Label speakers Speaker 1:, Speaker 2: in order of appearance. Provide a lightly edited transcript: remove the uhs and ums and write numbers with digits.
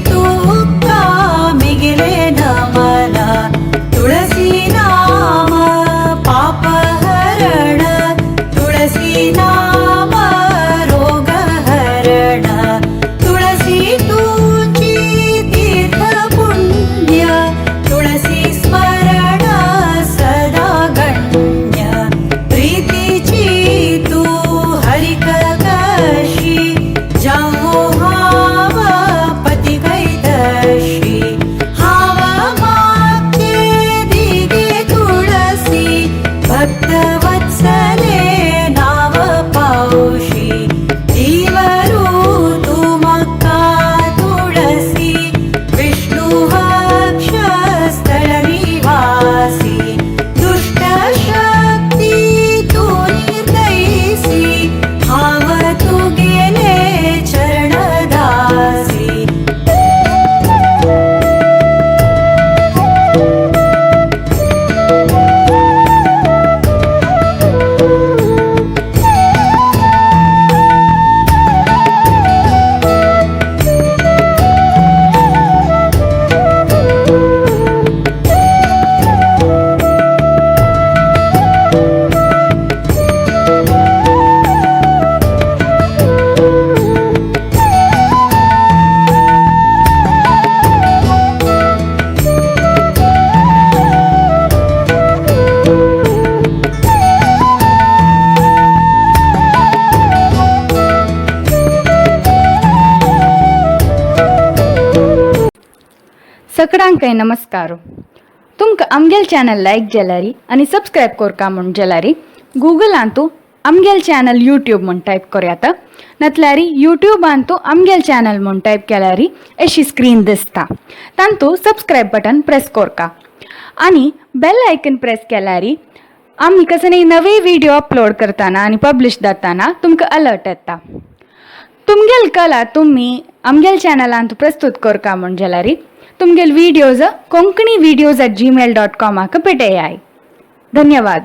Speaker 1: तुका मिगिले न मला तुळसी नाम पाप हरण तुळसी नाम रोग हरण तुळसी तुझी तीर्थ पुण्य तुळसी स्मरण सदा गण्य प्रीतीची तू हरिक कशी जाओ हाव पती कैदशी हाव मागते दिगे तुळसी भक्त वत्सले नाव पावशी जीवरू तू मक्का तुळसी विष्णु वक्ष स्थळ निवासी दुष्ट शक्ती तू निर्दयसी हाव तू गेले चरणदासी
Speaker 2: सगळ्यांक नमस्कार. तुमकां आमगेल चॅनल लायक जाल्यारी आनी सबस्क्रायब करका म्हूण जाल्यारी गुगलान तूं आमगेल चॅनल यूट्यूब म्हूण टायप करयात नातल्यार यूट्यूबान तूं आमगेल चॅनल म्हूण टायप केल्यारी अशी स्क्रीन दिसता. तांतूं सबस्क्रायब बटन प्रेस करका आनी बेल आयकन प्रेस केल्यारी आमी कसले नवे व्हिडिओ अपलोड करतना आनी पब्लिश जाताना तुमकां अलर्ट येता. तुमगेल कला तुम्ही आमगेल चॅनलान प्रस्तुत करका म्हूण जाल्यारी तुमगेल वीडियोज konkanivideos@gmail.com पेटयाय. धन्यवाद.